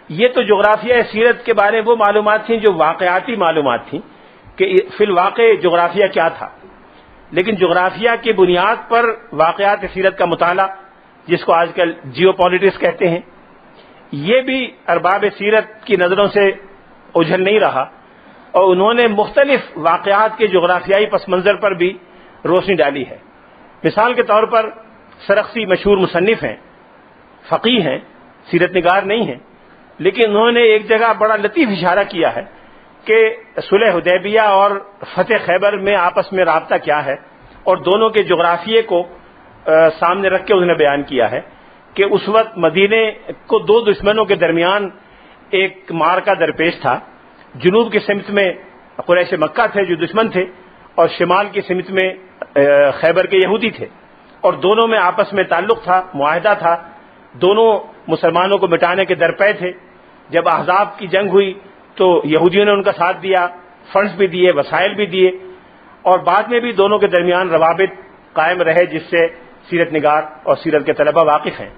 یہ تو جغرافیہ سیرت کے بارے میں وہ معلومات تھیں جو واقعاتی معلومات تھیں کہ فی الواقع جغرافیہ کیا تھا، لیکن جغرافیہ کی بنیاد پر واقعات سیرت کا مطالعہ، جس کو آج کل جیو پالیٹکس کہتے ہیں، یہ بھی ارباب سیرت کی نظروں سے اجھل نہیں رہا، اور انہوں نے مختلف واقعات کے جغرافیائی پس منظر پر بھی روشنی ڈالی ہے۔ مثال کے طور پر سرخسی مشہور مصنف ہیں، فقیہ ہیں، سیرت نگار نہیں ہیں، لیکن انہوں نے ایک جگہ بڑا لطیف اشارہ کیا ہے کہ صلح حدیبیہ اور فتح خیبر میں آپس میں رابطہ کیا ہے، اور دونوں کے جغرافیے کو سامنے رکھ کے انہوں نے بیان کیا ہے کہ اس وقت مدینے کو دو دشمنوں کے درمیان ایک معرکہ درپیش تھا۔ جنوب کی سمت میں قریش مکہ تھے جو دشمن تھے، اور شمال کی سمت میں خیبر کے یہودی تھے، اور دونوں میں آپس میں تعلق تھا، معاہدہ تھا، دونوں مسلمانوں کو مٹانے کے درپے تھے۔ جب احزاب کی جنگ ہوئی تو یہودیوں نے ان کا ساتھ دیا، فنڈز بھی دیے، وسائل بھی دیے، اور بعد میں بھی دونوں کے درمیان روابط قائم رہے، جس سے سیرت نگار اور سیرت کے طلبہ واقف ہیں۔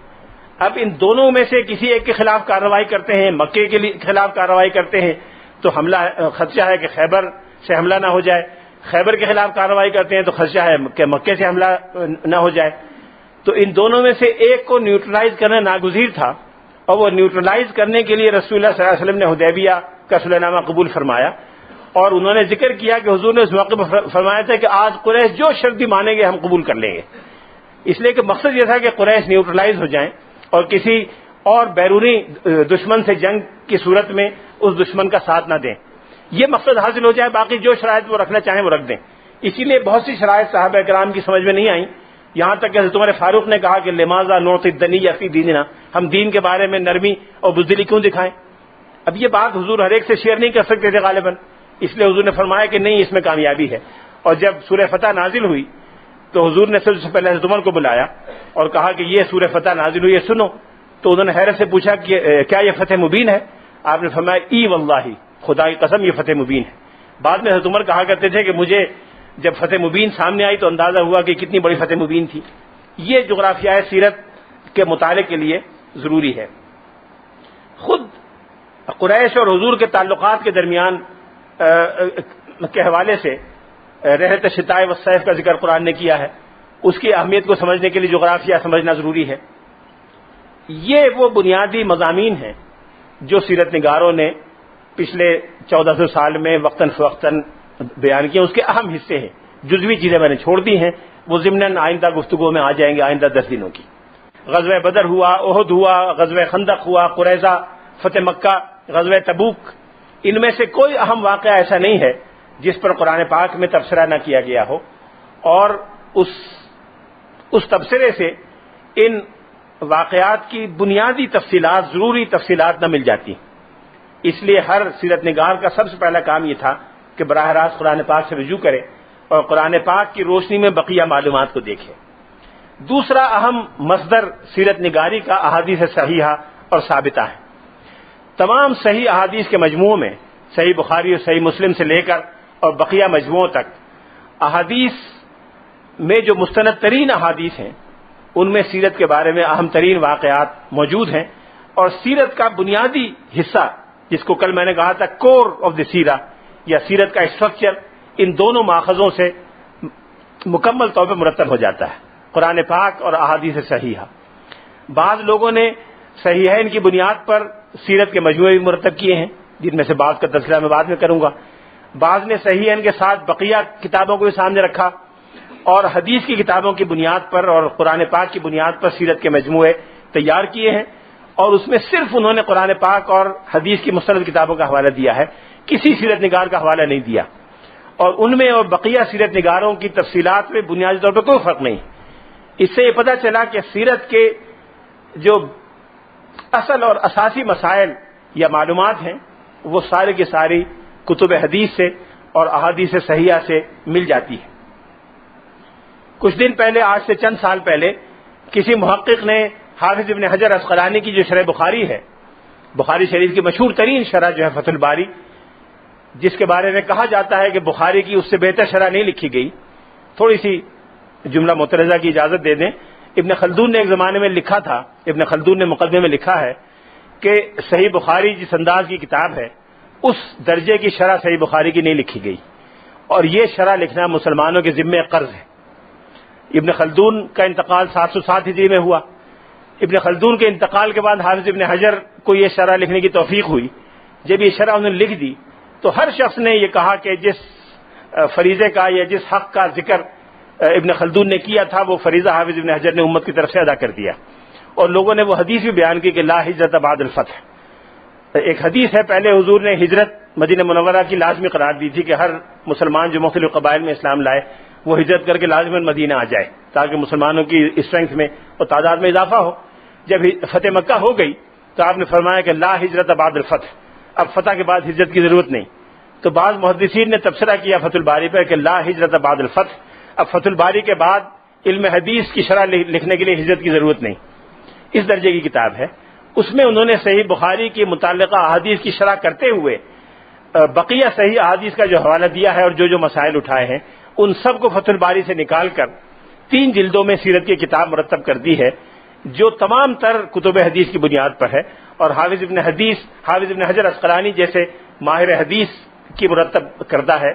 اب ان دونوں میں سے کسی ایک کے خلاف کارروائی کرتے ہیں، مکے کے خلاف کارروائی کرتے ہیں تو حملہ خدشہ ہے کہ خیبر سے حملہ نہ ہو جائے، خیبر کے خلاف کارروائی کرتے ہیں تو خدشہ ہے کہ مکے سے حملہ نہ ہو جائے۔ تو ان دونوں میں سے ایک کو نیوٹرلائز کرنا ناگزیر تھا، اور وہ نیوٹرلائز کرنے کے لیے رسول اللہ صلی اللہ علیہ وسلم نے حدیبیہ کا صلح نامہ قبول فرمایا، اور انہوں نے ذکر کیا کہ حضور نے اس موقع پر فرمایا تھا کہ آج قریش جو شرط بھی مانیں گے ہم قبول کر لیں گے، اس لیے کہ مقصد یہ تھا کہ قریش نیوٹرلائز ہو جائیں اور کسی اور بیرونی دشمن سے جنگ کی صورت میں اس دشمن کا ساتھ نہ دیں، یہ مقصد حاصل ہو جائے، باقی جو شرائط وہ رکھنا چاہیں وہ رکھ دیں۔ اسی لیے بہت سی شرائط صحابہ کرام کی سمجھ میں نہیں آئیں، یہاں تک کہ حضرت عمر فاروق نے کہا کہ لماذا نعطی الدنیہ فی دیننا، ہم دین کے بارے میں نرمی اور بزدلی کیوں دکھائیں؟ اب یہ بات حضور ہر ایک سے شیئر نہیں کر سکتے تھے غالباً، اس لیے حضور نے فرمایا کہ نہیں، اس میں کامیابی ہے۔ اور جب سورہ فتح نازل ہوئی تو حضور نے سب سے پہلے حضرت عمر کو بلایا اور کہا کہ یہ سورہ فتح نازل ہوئی ہے، سنو۔ تو انہوں نے حیرت سے پوچھا کہ کیا یہ فتح مبین ہے؟ آپ نے فرمایا ای واللہ، خدا کی قسم یہ فتح مبین ہے۔ بعد میں حضرت عمر کہا کرتے تھے کہ مجھے جب فتح مبین سامنے آئی تو اندازہ ہوا کہ کتنی بڑی فتح مبین تھی۔ یہ جغرافیہ سیرت کے مطالعے کے لیے ضروری ہے۔ خود قریش اور حضور کے تعلقات کے درمیان کے حوالے سے رحلت الشتاء والصیف کا ذکر قرآن نے کیا ہے، اس کی اہمیت کو سمجھنے کے لیے جغرافیہ سمجھنا ضروری ہے۔ یہ وہ بنیادی مضامین ہیں جو سیرت نگاروں نے پچھلے 1400 سال میں وقتاً فوقتاً بیان کیے، اس کے اہم حصے ہیں۔ جزوی چیزیں میں نے چھوڑ دی ہیں، وہ ضمناً آئندہ گفتگو میں آ جائیں گے، آئندہ 10 دنوں کی۔ غزوہ بدر ہوا، احد ہوا، غزوہ خندق ہوا، قریظہ، فتح مکہ، غزوہ تبوک، ان میں سے کوئی اہم واقعہ ایسا نہیں ہے جس پر قرآن پاک میں تبصرہ نہ کیا گیا ہو، اور اس تبصرے سے ان واقعات کی بنیادی تفصیلات، ضروری تفصیلات نہ مل جاتی۔ اس لیے ہر سیرت نگار کا سب سے پہلا کام یہ تھا کہ براہ راست قرآن پاک سے رجوع کرے اور قرآن پاک کی روشنی میں بقیہ معلومات کو دیکھے۔ دوسرا اہم مصدر سیرت نگاری کا احادیث صحیحہ اور ثابتہ ہے۔ تمام صحیح احادیث کے مجموعوں میں، صحیح بخاری اور صحیح مسلم سے لے کر اور بقیہ مجموعوں تک، احادیث میں جو مستند ترین احادیث ہیں ان میں سیرت کے بارے میں اہم ترین واقعات موجود ہیں، اور سیرت کا بنیادی حصہ جس کو کل میں نے کہا تھا کور آف دی سیرہ یا سیرت کا اسٹرکچر، ان دونوں ماخذوں سے مکمل طور پر مرتب ہو جاتا ہے، قرآن پاک اور احادیث صحیحہ۔ بعض لوگوں نے صحیحین کی بنیاد پر سیرت کے مجموعے بھی مرتب کیے ہیں، جن میں سے بعض کا تذکرہ میں بعد میں کروں گا۔ بعض نے صحیحین کے ساتھ بقیہ کتابوں کو بھی سامنے رکھا، اور حدیث کی کتابوں کی بنیاد پر اور قرآن پاک کی بنیاد پر سیرت کے مجموعے تیار کیے ہیں، اور اس میں صرف انہوں نے قرآن پاک اور حدیث کی مستند کتابوں کا حوالہ دیا ہے، کسی سیرت نگار کا حوالہ نہیں دیا، اور ان میں اور بقیہ سیرت نگاروں کی تفصیلات میں بنیادی طور پر کوئی فرق نہیں۔ اس سے یہ پتہ چلا کہ سیرت کے جو اصل اور اساسی مسائل یا معلومات ہیں وہ سارے کی ساری کتب حدیث سے اور احادیث صحیحہ سے مل جاتی ہے۔ کچھ دن پہلے، آج سے چند سال پہلے، کسی محقق نے حافظ ابن حجر عسقلانی کی جو شرح بخاری ہے، بخاری شریف کی مشہور ترین شرح جو ہے فتح الباری، جس کے بارے میں کہا جاتا ہے کہ بخاری کی اس سے بہتر شرح نہیں لکھی گئی، تھوڑی سی جملہ معترضہ کی اجازت دے دیں۔ ابن خلدون نے ایک زمانے میں لکھا تھا، ابن خلدون نے مقدمے میں لکھا ہے کہ صحیح بخاری جس انداز کی کتاب ہے اس درجے کی شرح صحیح بخاری کی نہیں لکھی گئی، اور یہ شرح لکھنا مسلمانوں کے ذمے قرض ہے۔ ابن خلدون کا انتقال 707 ہجری میں ہوا۔ ابن خلدون کے انتقال کے بعد حافظ ابن حجر کو یہ شرح لکھنے کی توفیق ہوئی۔ جب یہ شرح انہوں نے لکھ دی تو ہر شخص نے یہ کہا کہ جس فریضے کا یا جس حق کا ذکر ابن خلدون نے کیا تھا وہ فریضہ حافظ ابن حجر نے امت کی طرف سے ادا کر دیا، اور لوگوں نے وہ حدیث بھی بیان کی کہ لا ہجرت بعد الفتح۔ ایک حدیث ہے، پہلے حضور نے ہجرت مدینہ منورہ کی لازمی قرار دی تھی کہ ہر مسلمان جو مختلف قبائل میں اسلام لائے وہ ہجرت کر کے لازماً مدینہ آ جائے تاکہ مسلمانوں کی اسٹرینتھ میں اور تعداد میں اضافہ ہو۔ جب فتح مکہ ہو گئی تو آپ نے فرمایا کہ لا ہجرت بعد الفتح، اب فتح کے بعد ہجرت کی ضرورت نہیں۔ تو بعض محدثین نے تبصرہ کیا فتح الباری پر کہ لا ہجرت بعد الفتح، اب فتح الباری کے بعد علم حدیث کی شرح لکھنے کے لیے ہجرت کی ضرورت نہیں۔ اس درجے کی کتاب ہے۔ اس میں انہوں نے صحیح بخاری کی متعلقہ احادیث کی شرح کرتے ہوئے بقیہ صحیح احادیث کا جو حوالہ دیا ہے اور جو مسائل اٹھائے ہیں ان سب کو فتح الباری سے نکال کر 3 جلدوں میں سیرت کی کتاب مرتب کر دی ہے، جو تمام تر کتب حدیث کی بنیاد پر ہے، اور حافظ ابن حجر عسقلانی جیسے ماہر حدیث کی مرتب کردہ ہے،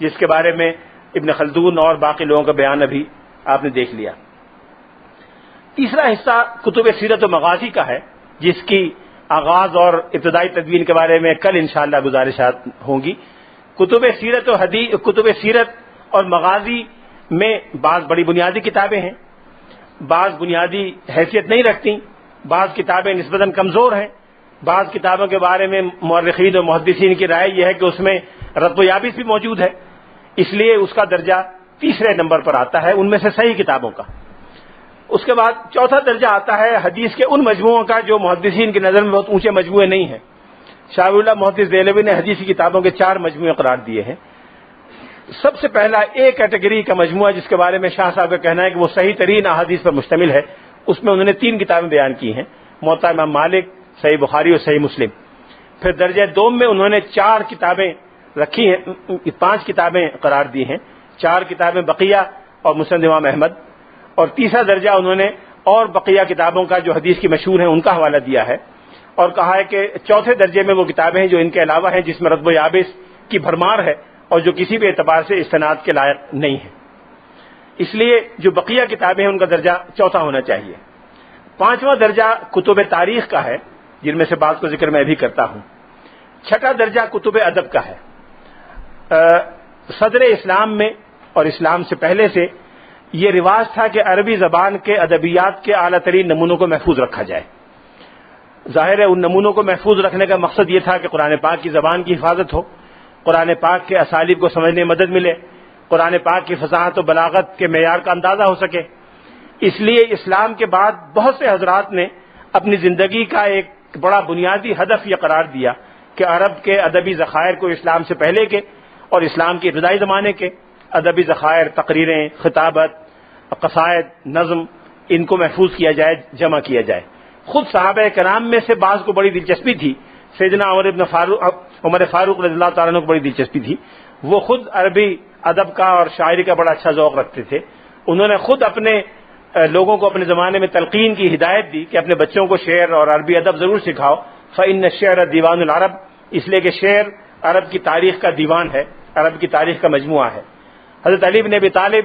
جس کے بارے میں ابن خلدون اور باقی لوگوں کا بیان ابھی آپ نے دیکھ لیا۔ تیسرا حصہ کتب سیرت و مغازی کا ہے، جس کی آغاز اور ابتدائی تدوین کے بارے میں کل انشاءاللہ گزارشات ہوں گی۔ کتب سیرت اور مغازی میں بعض بڑی بنیادی کتابیں ہیں، بعض بنیادی حیثیت نہیں رکھتی، بعض کتابیں نسبتاً کمزور ہیں، بعض کتابوں کے بارے میں مورخین اور محدثین کی رائے یہ ہے کہ اس میں رطب و یابس بھی موجود ہے، اس لیے اس کا درجہ تیسرے نمبر پر آتا ہے ان میں سے صحیح کتابوں کا۔ اس کے بعد چوتھا درجہ آتا ہے حدیث کے ان مجموعوں کا جو محدثین کی نظر میں بہت اونچے مجموعے نہیں ہیں۔ شاہ ولی اللہ محدث دہلوی نے حدیث کی کتابوں کے 4 مجموعے قرار دیے ہیں۔ سب سے پہلا ایک کیٹیگری کا مجموعہ جس کے بارے میں شاہ صاحب کا کہنا ہے کہ وہ صحیح ترین احادیث پر مشتمل ہے، اس میں انہوں نے 3 کتابیں بیان کی ہیں، موطا امام مالک، صحیح بخاری اور صحیح مسلم۔ پھر درجہ دوم میں انہوں نے 4 کتابیں رکھی ہیں، 5 کتابیں قرار دی ہیں، 4 کتابیں بقیہ اور مسند امام احمد، اور تیسرا درجہ انہوں نے اور بقیہ کتابوں کا جو حدیث کی مشہور ہیں ان کا حوالہ دیا ہے، اور کہا ہے کہ چوتھے درجے میں وہ کتابیں ہیں جو ان کے علاوہ ہیں جس میں رطب و یابس کی بھرمار ہے اور جو کسی بھی اعتبار سے استناد کے لائق نہیں ہے، اس لیے جو بقیہ کتابیں ہیں ان کا درجہ چوتھا ہونا چاہیے۔ 5واں درجہ کتب تاریخ کا ہے، جن میں سے بعض کو ذکر میں بھی کرتا ہوں۔ 6واں درجہ کتب ادب کا ہے۔ صدر اسلام میں اور اسلام سے پہلے سے یہ رواج تھا کہ عربی زبان کے ادبیات کے اعلیٰ ترین نمونوں کو محفوظ رکھا جائے۔ ظاہر ہے ان نمونوں کو محفوظ رکھنے کا مقصد یہ تھا کہ قرآن پاک کی زبان کی حفاظت ہو، قرآن پاک کے اسالیب کو سمجھنے میں مدد ملے، قرآن پاک کی فصاحت و بلاغت کے معیار کا اندازہ ہو سکے۔ اس لیے اسلام کے بعد بہت سے حضرات نے اپنی زندگی کا ایک بڑا بنیادی ہدف یہ قرار دیا کہ عرب کے ادبی ذخائر کو اسلام سے پہلے کے اور اسلام کے ابتدائی زمانے کے ادبی ذخائر، تقریریں، خطابت، قصائد، نظم، ان کو محفوظ کیا جائے، جمع کیا جائے۔ خود صحابہ کرام میں سے بعض کو بڑی دلچسپی تھی، سیدنا عمر فاروق رضی اللہ تعالیٰ عنہ کو بڑی دلچسپی تھی، وہ خود عربی ادب کا اور شاعری کا بڑا اچھا ذوق رکھتے تھے۔ انہوں نے خود اپنے لوگوں کو اپنے زمانے میں تلقین کی ہدایت دی کہ اپنے بچوں کو شعر اور عربی ادب ضرور سکھاؤ، فإن الشعر دیوان العرب، اس لیے کہ شعر عرب کی تاریخ کا دیوان ہے، عرب کی تاریخ کا مجموعہ ہے۔ حضرت علی بن ابی طالب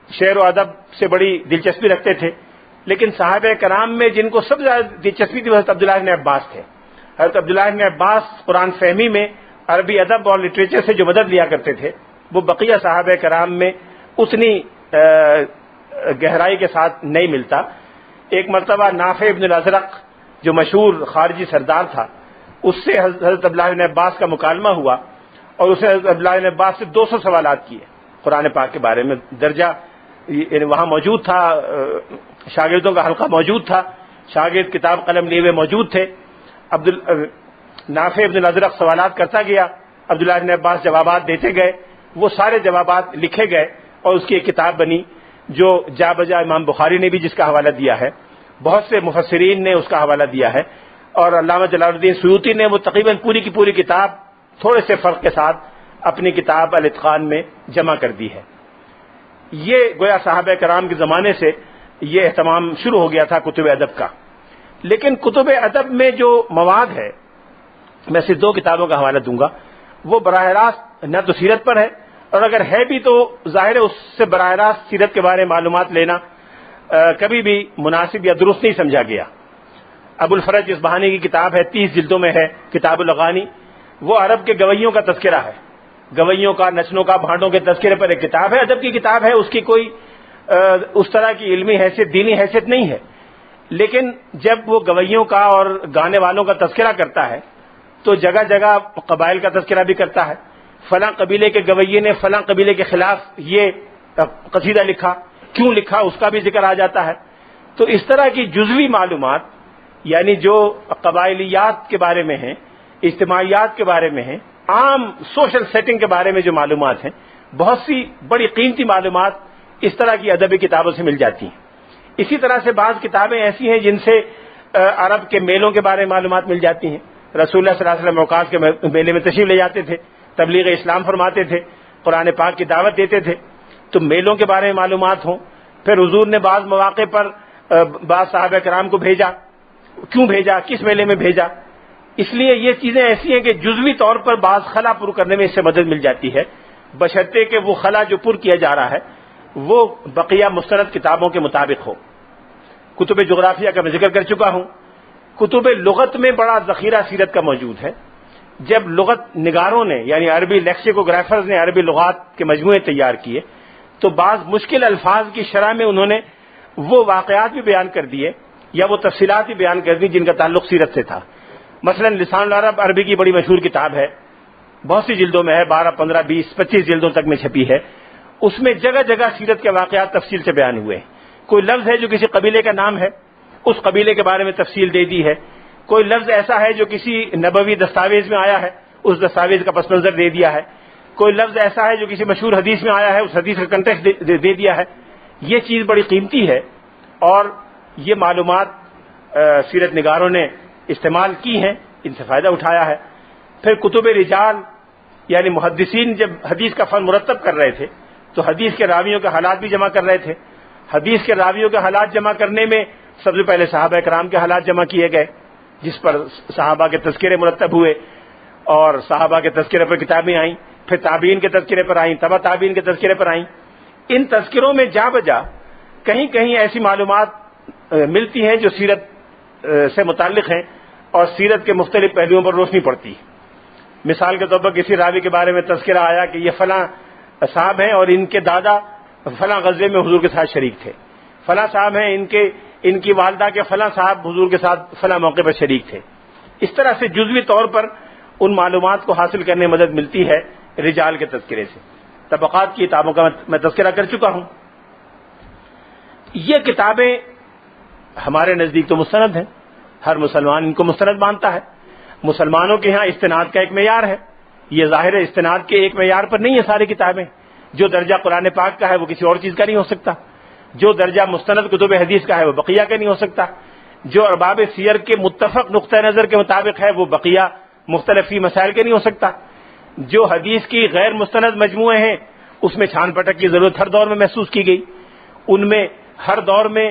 شعر و ادب سے بڑی دلچسپی رکھتے تھے، لیکن صحابہ کرام میں جن کو سب سے زیادہ دلچسپی تھی وہ حضرت عبداللہ بن عباس تھے۔ حضرت عبداللہ بن عباس قرآن فہمی میں عربی ادب اور لٹریچر سے جو مدد لیا کرتے تھے وہ بقیہ صحابہ کرام میں اتنی گہرائی کے ساتھ نہیں ملتا۔ ایک مرتبہ نافع ابن الازرق جو مشہور خارجی سردار تھا، اس سے حضرت عبداللہ بن عباس کا مکالمہ ہوا اور اس نے حضرت عبداللہ بن عباس سے 200 سوالات کیے قرآن پاک کے بارے میں۔ درجہ وہاں موجود تھا، شاگردوں کا حلقہ موجود تھا، شاگرد کتاب قلم لیے ہوئے موجود تھے۔ نافع ابن الازرق سوالات کرتا گیا، عبداللہ بن عباس جوابات دیتے گئے، وہ سارے جوابات لکھے گئے اور اس کی ایک کتاب بنی جو جا بجا امام بخاری نے بھی جس کا حوالہ دیا ہے، بہت سے مفسرین نے اس کا حوالہ دیا ہے، اور علامہ جلال الدین سیوطی نے وہ تقریباً پوری کی پوری کتاب تھوڑے سے فرق کے ساتھ اپنی کتاب الاتقان میں جمع کر دی ہے۔ یہ گویا صحابہ کرام کے زمانے سے یہ اہتمام شروع ہو گیا تھا کتب ادب کا۔ لیکن کتب ادب میں جو مواد ہے، میں صرف 2 کتابوں کا حوالہ دوں گا، وہ براہ راست نہ تو سیرت پر ہے، اور اگر ہے بھی تو ظاہر ہے اس سے براہ راست سیرت کے بارے میں معلومات لینا کبھی بھی مناسب یا درست نہیں سمجھا گیا۔ ابو الفرج اصبہانی کی کتاب ہے، 30 جلدوں میں ہے، کتاب الاغانی، وہ عرب کے گویوں کا تذکرہ ہے، گویوں کا، نچنوں کا، بھانڈوں کے تذکرے پر ایک کتاب ہے، ادب کی کتاب ہے، اس کی کوئی اس طرح کی علمی حیثیت، دینی حیثیت نہیں ہے، لیکن جب وہ گویوں کا اور گانے والوں کا تذکرہ کرتا ہے تو جگہ جگہ قبائل کا تذکرہ بھی کرتا ہے، فلاں قبیلے کے گویے نے فلاں قبیلے کے خلاف یہ قصیدہ لکھا، کیوں لکھا، اس کا بھی ذکر آ جاتا ہے۔ تو اس طرح کی جزوی معلومات، یعنی جو قبائلیات کے بارے میں ہیں، اجتماعیات کے بارے میں ہیں، عام سوشل سیٹنگ کے بارے میں جو معلومات ہیں، بہت سی بڑی قیمتی معلومات اس طرح کی ادبی کتابوں سے مل جاتی ہیں۔ اسی طرح سے بعض کتابیں ایسی ہیں جن سے عرب کے میلوں کے بارے میں معلومات مل جاتی ہیں۔ رسول اللہ صلی اللہ علیہ وسلم اوقاف کے میلے میں تشریف لے جاتے تھے، تبلیغ اسلام فرماتے تھے، قرآن پاک کی دعوت دیتے تھے، تو میلوں کے بارے میں معلومات ہوں۔ پھر حضور نے بعض مواقع پر بعض صحابہ کرام کو بھیجا، کیوں بھیجا، کس میلے میں بھیجا۔ اس لیے یہ چیزیں ایسی ہیں کہ جزوی طور پر بعض خلا پر کرنے میں اس سے مدد مل جاتی ہے، بشرطے کہ وہ خلا جو پر کیا جا رہا ہے وہ بقیہ مستند کتابوں کے مطابق ہو۔ کتب جغرافیہ کا میں ذکر کر چکا ہوں۔ کتب لغت میں بڑا ذخیرہ سیرت کا موجود ہے۔ جب لغت نگاروں نے، یعنی عربی لیکسیکوگرافرز نے عربی لغات کے مجموعے تیار کیے تو بعض مشکل الفاظ کی شرح میں انہوں نے وہ واقعات بھی بیان کر دیے یا وہ تفصیلات بھی بیان کر دی جن کا تعلق سیرت سے تھا۔ مثلا لسان العرب عربی کی بڑی مشہور کتاب ہے، بہت سی جلدوں میں ہے، 12، 15، 20، 25 جلدوں تک میں چھپی ہے۔ اس میں جگہ جگہ سیرت کے واقعات تفصیل سے بیان ہوئے ہیں۔ کوئی لفظ ہے جو کسی قبیلے کا نام ہے، اس قبیلے کے بارے میں تفصیل دے دی ہے۔ کوئی لفظ ایسا ہے جو کسی نبوی دستاویز میں آیا ہے، اس دستاویز کا پس منظر دے دیا ہے۔ کوئی لفظ ایسا ہے جو کسی مشہور حدیث میں آیا ہے، اس حدیث کا کنٹیکسٹ دے دیا ہے۔ یہ چیز بڑی قیمتی ہے اور یہ معلومات سیرت نگاروں نے استعمال کی ہیں، ان سے فائدہ اٹھایا ہے۔ پھر کتب رجال، یعنی محدثین جب حدیث کا فن مرتب کر رہے تھے تو حدیث کے راویوں کے حالات بھی جمع کر رہے تھے۔ حدیث کے راویوں کے حالات جمع کرنے میں سب سے پہلے صحابہ کرام کے حالات جمع کیے گئے، جس پر صحابہ کے تذکرے مرتب ہوئے اور صحابہ کے تذکرے پر کتابیں آئیں، پھر تابعین کے تذکرے پر آئیں، تبع تابعین کے تذکرے پر آئیں۔ ان تذکروں میں جا بجا کہیں کہیں ایسی معلومات ملتی ہیں جو سیرت سے متعلق ہیں اور سیرت کے مختلف پہلوؤں پر روشنی پڑتی ہے۔ مثال کے طور پر کسی راوی کے بارے میں تذکرہ آیا کہ یہ فلاں صاحب ہیں اور ان کے دادا فلاں غزوے میں حضور کے ساتھ شریک تھے، فلاں صاحب ہیں ان کی والدہ کے فلاں صاحب حضور کے ساتھ فلاں موقع پر شریک تھے۔ اس طرح سے جزوی طور پر ان معلومات کو حاصل کرنے میں مدد ملتی ہے رجال کے تذکرے سے۔ طبقات کی کتابوں کا میں تذکرہ کر چکا ہوں۔ یہ کتابیں ہمارے نزدیک تو مستند ہیں، ہر مسلمان ان کو مستند مانتا ہے۔ مسلمانوں کے ہاں استناد کا ایک معیار ہے، یہ ظاہر ہے استناد کے ایک معیار پر نہیں ہے ساری کتابیں۔ جو درجہ قرآن پاک کا ہے وہ کسی اور چیز کا نہیں ہو سکتا، جو درجہ مستند کتب حدیث کا ہے وہ بقیہ کا نہیں ہو سکتا، جو ارباب سیر کے متفق نقطہ نظر کے مطابق ہے وہ بقیہ مختلفی مسائل کے نہیں ہو سکتا، جو حدیث کی غیر مستند مجموعے ہیں اس میں چھان پٹک کی ضرورت ہر دور میں محسوس کی گئی، ان میں ہر دور میں